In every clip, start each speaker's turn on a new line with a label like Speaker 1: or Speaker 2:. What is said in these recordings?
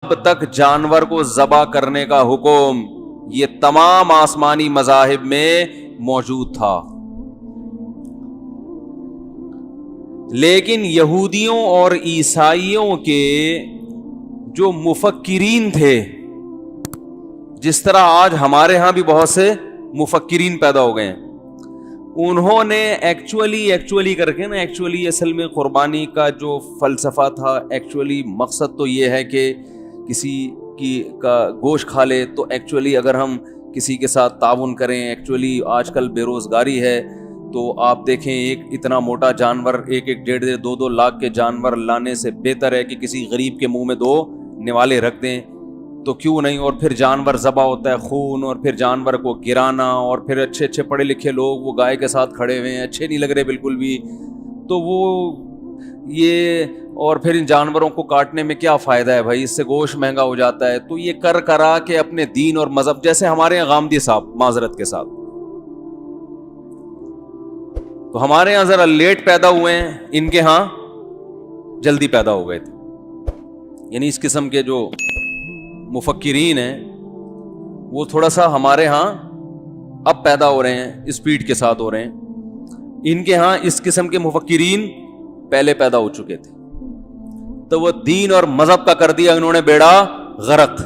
Speaker 1: اب تک جانور کو ذبح کرنے کا حکم یہ تمام آسمانی مذاہب میں موجود تھا، لیکن یہودیوں اور عیسائیوں کے جو مفکرین تھے، جس طرح آج ہمارے ہاں بھی بہت سے مفکرین پیدا ہو گئے ہیں، انہوں نے ایکچولی کر کے نا اصل میں قربانی کا جو فلسفہ تھا، ایکچولی مقصد تو یہ ہے کہ کسی کا گوشت کھا لے، تو ایکچولی اگر ہم کسی کے ساتھ تعاون کریں، ایکچولی آج کل بے روزگاری ہے، تو آپ دیکھیں ایک اتنا موٹا جانور 1-1.5-2 لاکھ کے جانور لانے سے بہتر ہے کہ کسی غریب کے منہ میں 2 نوالے رکھ دیں، تو کیوں نہیں؟ اور پھر جانور ذبح ہوتا ہے، خون، اور پھر جانور کو گرانا، اور پھر اچھے پڑھے لکھے لوگ وہ گائے کے ساتھ کھڑے ہوئے ہیں، اچھے نہیں لگ رہے بالکل بھی، تو وہ یہ، اور پھر ان جانوروں کو کاٹنے میں کیا فائدہ ہے بھائی، اس سے گوشت مہنگا ہو جاتا ہے، تو یہ کرا کے اپنے دین اور مذہب، جیسے ہمارے یہاں غامدی صاحب، معذرت کے ساتھ، تو ہمارے یہاں ذرا لیٹ پیدا ہوئے ہیں، ان کے ہاں جلدی پیدا ہو گئے تھے، یعنی اس قسم کے جو مفکرین ہیں وہ تھوڑا سا ہمارے ہاں اب پیدا ہو رہے ہیں، اسپیڈ کے ساتھ ہو رہے ہیں، ان کے ہاں اس قسم کے مفکرین پہلے پیدا ہو چکے تھے، تو وہ دین اور مذہب کا کر دیا انہوں نے بیڑا غرق۔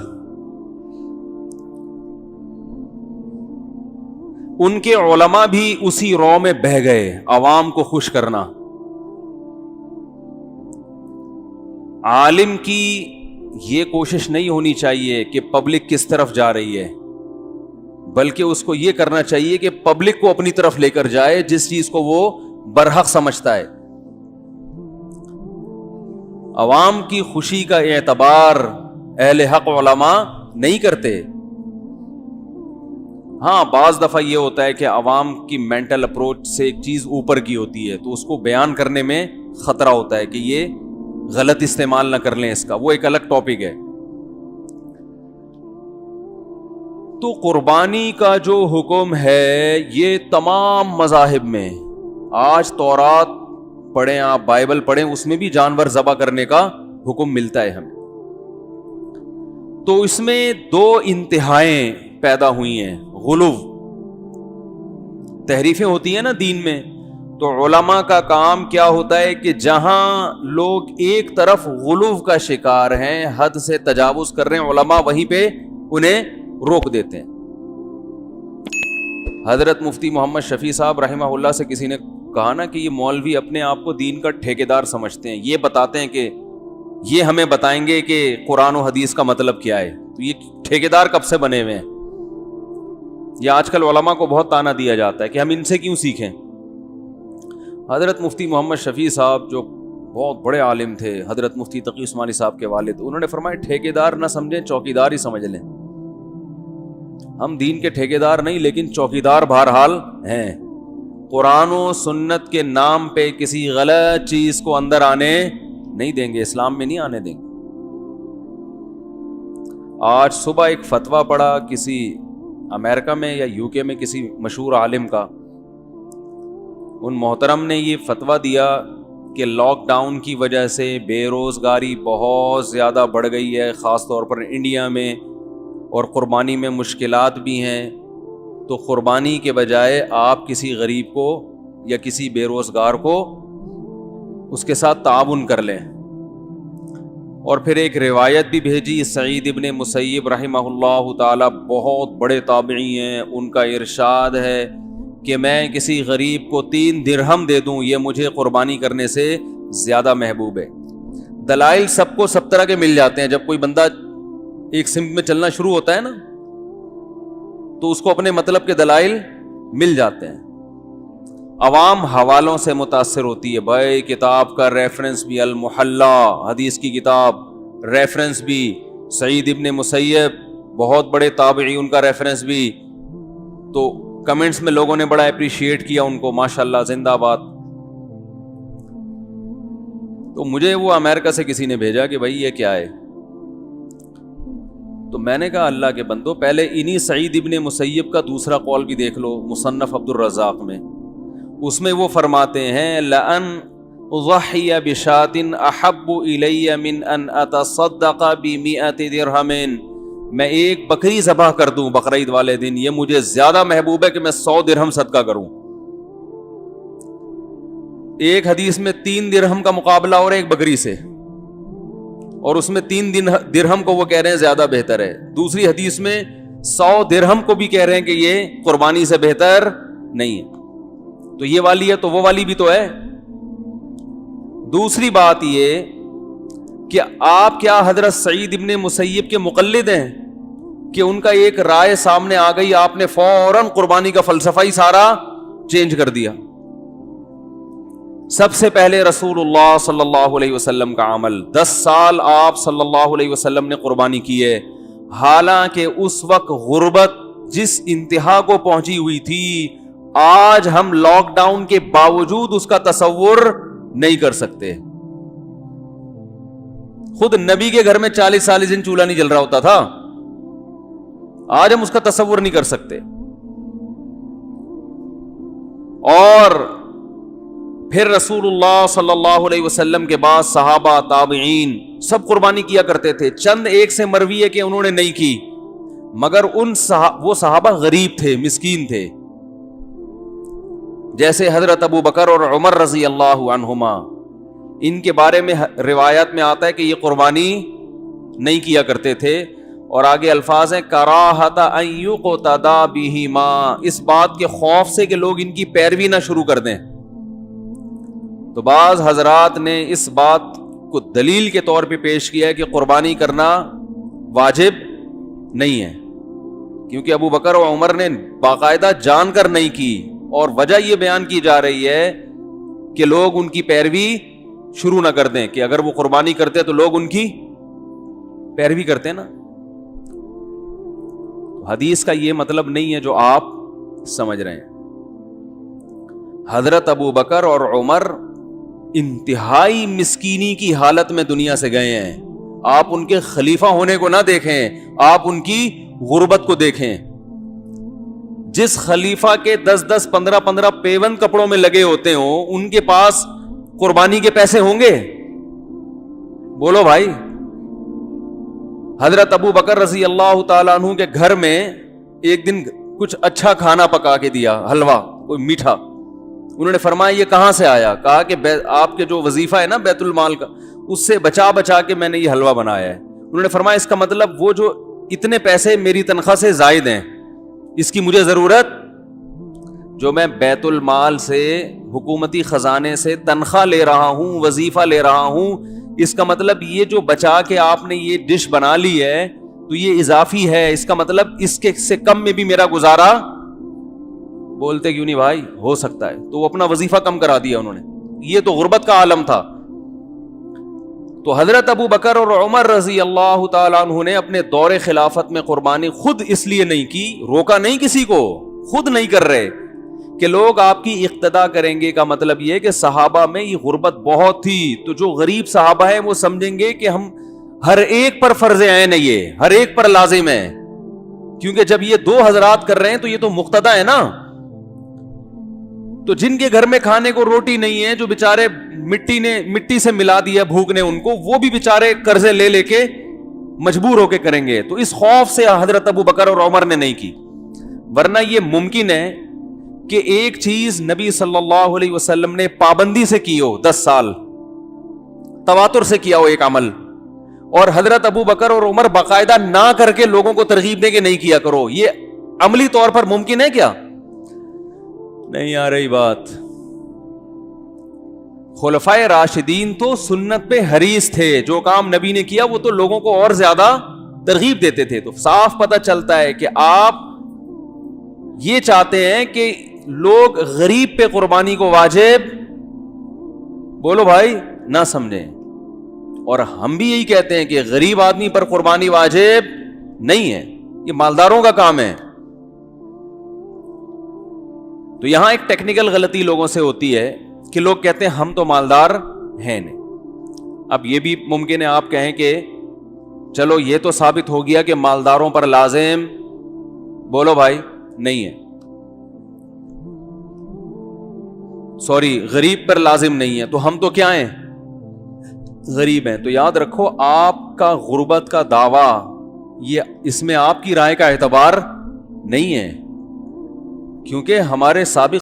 Speaker 1: ان کے علماء بھی اسی رو میں بہہ گئے، عوام کو خوش کرنا۔ عالم کی یہ کوشش نہیں ہونی چاہیے کہ پبلک کس طرف جا رہی ہے، بلکہ اس کو یہ کرنا چاہیے کہ پبلک کو اپنی طرف لے کر جائے، جس چیز کو وہ برحق سمجھتا ہے۔ عوام کی خوشی کا اعتبار اہل حق علماء نہیں کرتے۔ ہاں بعض دفعہ یہ ہوتا ہے کہ عوام کی مینٹل اپروچ سے ایک چیز اوپر کی ہوتی ہے، تو اس کو بیان کرنے میں خطرہ ہوتا ہے کہ یہ غلط استعمال نہ کر لیں اس کا، وہ ایک الگ ٹاپک ہے۔ تو قربانی کا جو حکم ہے یہ تمام مذاہب میں، آج تورات پڑھیں آپ، بائبل پڑھیں، اس میں بھی جانور ذبح کرنے کا حکم ملتا ہے ہمیں۔ تو اس میں 2 انتہائیں پیدا ہوئی ہیں، غلو، تحریفیں ہوتی ہیں نا دین میں، تو علماء کا کام کیا ہوتا ہے کہ جہاں لوگ ایک طرف غلو کا شکار ہیں، حد سے تجاوز کر رہے ہیں، علماء وہیں پہ انہیں روک دیتے ہیں۔ حضرت مفتی محمد شفیع صاحب رحمہ اللہ سے کسی نے کہا نا کہ یہ مولوی اپنے آپ کو دین کا ٹھیکیدار سمجھتے ہیں، یہ بتاتے ہیں کہ یہ ہمیں بتائیں گے کہ قرآن و حدیث کا مطلب کیا ہے، تو یہ ٹھیکیدار کب سے بنے ہوئے ہیں؟ یہ آج کل علماء کو بہت تانا دیا جاتا ہے کہ ہم ان سے کیوں سیکھیں۔ حضرت مفتی محمد شفیع صاحب جو بہت بڑے عالم تھے، حضرت مفتی تقی عثمانی صاحب کے والد، انہوں نے فرمایا ٹھیکیدار نہ سمجھیں، چوکیدار ہی سمجھ لیں۔ ہم دین کے ٹھیکیدار نہیں، لیکن چوکیدار بہرحال ہیں۔ قرآن و سنت کے نام پہ کسی غلط چیز کو اندر آنے نہیں دیں گے، اسلام میں نہیں آنے دیں گے۔ آج صبح ایک فتویٰ پڑھا کسی امریکہ میں یا UK میں کسی مشہور عالم کا، ان محترم نے یہ فتویٰ دیا کہ لاک ڈاؤن کی وجہ سے بے روزگاری بہت زیادہ بڑھ گئی ہے، خاص طور پر انڈیا میں، اور قربانی میں مشکلات بھی ہیں، تو قربانی کے بجائے آپ کسی غریب کو یا کسی بے روزگار کو اس کے ساتھ تعاون کر لیں۔ اور پھر ایک روایت بھی بھیجی، سعید ابن مسیب رحمہ اللہ تعالی بہت بڑے تابعی ہیں، ان کا ارشاد ہے کہ میں کسی غریب کو 3 درہم دے دوں، یہ مجھے قربانی کرنے سے زیادہ محبوب ہے۔ دلائل سب کو سب طرح کے مل جاتے ہیں، جب کوئی بندہ ایک سمت میں چلنا شروع ہوتا ہے نا، تو اس کو اپنے مطلب کے دلائل مل جاتے ہیں۔ عوام حوالوں سے متاثر ہوتی ہے، بھائی کتاب کا ریفرنس بھی المحلہ، حدیث کی کتاب، ریفرنس بھی سعید ابن مسیب، بہت بڑے تابعی، ان کا ریفرنس بھی، تو کمنٹس میں لوگوں نے بڑا اپریشیٹ کیا ان کو، ماشاءاللہ زندہ باد۔ تو مجھے وہ امریکہ سے کسی نے بھیجا کہ بھائی یہ کیا ہے، تو میں نے کہا اللہ کے بندو، پہلے انہی سعید ابن مسیب کا دوسرا قول بھی دیکھ لو، مصنف عبد الرزاق میں، اس میں وہ فرماتے ہیں لَأَن اضحی بشاۃ احب الی من ان اتصدق ب100 درہم، میں ایک بکری ذبح کر دوں بقرعید والے دن، یہ مجھے زیادہ محبوب ہے کہ میں 100 درہم صدقہ کروں۔ ایک حدیث میں 3 درہم کا مقابلہ اور ایک بکری سے، اور اس میں 3 درہم کو وہ کہہ رہے ہیں زیادہ بہتر ہے، دوسری حدیث میں 100 درہم کو بھی کہہ رہے ہیں کہ یہ قربانی سے بہتر نہیں ہے۔ تو یہ والی ہے تو وہ والی بھی تو ہے۔ دوسری بات یہ کہ آپ کیا حضرت سعید ابن مسیب کے مقلد ہیں کہ ان کا ایک رائے سامنے آ گئی، آپ نے فوراً قربانی کا فلسفہ ہی سارا چینج کر دیا؟ سب سے پہلے رسول اللہ صلی اللہ علیہ وسلم کا عمل، 10 سال آپ صلی اللہ علیہ وسلم نے قربانی کی ہے، حالانکہ اس وقت غربت جس انتہا کو پہنچی ہوئی تھی، آج ہم لاک ڈاؤن کے باوجود اس کا تصور نہیں کر سکتے۔ خود نبی کے گھر میں 40 دن چولہا نہیں جل رہا ہوتا تھا، آج ہم اس کا تصور نہیں کر سکتے۔ اور پھر رسول اللہ صلی اللہ علیہ وسلم کے بعد صحابہ، تابعین سب قربانی کیا کرتے تھے، چند ایک سے مروی ہے کہ انہوں نے نہیں کی، مگر وہ صحابہ غریب تھے، مسکین تھے، جیسے حضرت ابو بکر اور عمر رضی اللہ عنہما، ان کے بارے میں روایات میں آتا ہے کہ یہ قربانی نہیں کیا کرتے تھے، اور آگے الفاظ ہیں کراہت ان یقتدی بہما، اس بات کے خوف سے کہ لوگ ان کی پیروی نہ شروع کر دیں۔ تو بعض حضرات نے اس بات کو دلیل کے طور پہ پیش کیا ہے کہ قربانی کرنا واجب نہیں ہے، کیونکہ ابو بکر و عمر نے باقاعدہ جان کر نہیں کی، اور وجہ یہ بیان کی جا رہی ہے کہ لوگ ان کی پیروی شروع نہ کر دیں، کہ اگر وہ قربانی کرتے تو لوگ ان کی پیروی کرتے نا۔ حدیث کا یہ مطلب نہیں ہے جو آپ سمجھ رہے ہیں۔ حضرت ابو بکر اور عمر انتہائی مسکینی کی حالت میں دنیا سے گئے ہیں، آپ ان کے خلیفہ ہونے کو نہ دیکھیں، آپ ان کی غربت کو دیکھیں۔ جس خلیفہ کے 10 15 پیون کپڑوں میں لگے ہوتے ہوں، ان کے پاس قربانی کے پیسے ہوں گے؟ بولو بھائی۔ حضرت ابو بکر رضی اللہ تعالیٰ عنہ کے گھر میں ایک دن کچھ اچھا کھانا پکا کے دیا، حلوہ کوئی میٹھا، انہوں نے فرمایا یہ کہاں سے آیا؟ کہا کہ آپ کے جو وظیفہ ہے نا بیت المال کا، اس سے بچا کے میں نے یہ حلوہ بنایا ہے۔ انہوں نے فرمایا اس کا مطلب وہ جو اتنے پیسے میری تنخواہ سے زائد ہیں، اس کی مجھے ضرورت، جو میں بیت المال سے، حکومتی خزانے سے تنخواہ لے رہا ہوں، وظیفہ لے رہا ہوں، اس کا مطلب یہ جو بچا کے آپ نے یہ ڈش بنا لی ہے تو یہ اضافی ہے، اس کا مطلب اس کے سے کم میں بھی میرا گزارا۔ بولتے کیوں نہیں بھائی؟ ہو سکتا ہے، تو وہ اپنا وظیفہ کم کرا دیا انہوں نے، یہ تو غربت کا عالم تھا۔ تو حضرت ابو بکر اور عمر رضی اللہ تعالیٰ عنہ نے اپنے دور خلافت میں قربانی خود اس لیے نہیں کی، روکا نہیں کسی کو، خود نہیں کر رہے کہ لوگ آپ کی اقتدا کریں گے، کا مطلب یہ کہ صحابہ میں یہ غربت بہت تھی، تو جو غریب صحابہ ہیں وہ سمجھیں گے کہ ہم ہر ایک پر فرض عین ہے، یہ ہر ایک پر لازم ہے، کیونکہ جب یہ 2 حضرات کر رہے ہیں تو یہ تو مقتدا ہے نا۔ تو جن کے گھر میں کھانے کو روٹی نہیں ہے، جو بیچارے مٹی سے ملا دیا بھوک نے ان کو، وہ بھی بیچارے قرضے لے کے مجبور ہو کے کریں گے، تو اس خوف سے حضرت ابو بکر اور عمر نے نہیں کی۔ ورنہ یہ ممکن ہے کہ ایک چیز نبی صلی اللہ علیہ وسلم نے پابندی سے کی ہو، 10 سال تواتر سے کیا ہو ایک عمل، اور حضرت ابو بکر اور عمر باقاعدہ نہ کر کے لوگوں کو ترغیب دیں کہ نہیں کیا کرو، یہ عملی طور پر ممکن ہے کیا؟ نہیں آ رہی بات۔ خلفائے راشدین تو سنت پہ حریص تھے، جو کام نبی نے کیا وہ تو لوگوں کو اور زیادہ ترغیب دیتے تھے، تو صاف پتہ چلتا ہے کہ آپ یہ چاہتے ہیں کہ لوگ غریب پہ قربانی کو واجب، بولو بھائی، نہ سمجھیں، اور ہم بھی یہی کہتے ہیں کہ غریب آدمی پر قربانی واجب نہیں ہے، یہ مالداروں کا کام ہے۔ تو یہاں ایک ٹیکنیکل غلطی لوگوں سے ہوتی ہے کہ لوگ کہتے ہیں ہم تو مالدار ہیں نہیں۔ اب یہ بھی ممکن ہے آپ کہیں کہ چلو یہ تو ثابت ہو گیا کہ مالداروں پر لازم، بولو بھائی، نہیں ہے۔ سوری غریب پر لازم نہیں ہے، تو ہم تو کیا ہیں؟ غریب ہیں. تو یاد رکھو آپ کا غربت کا دعویٰ یہ اس میں آپ کی رائے کا اعتبار نہیں ہے، کیونکہ ہمارے سابق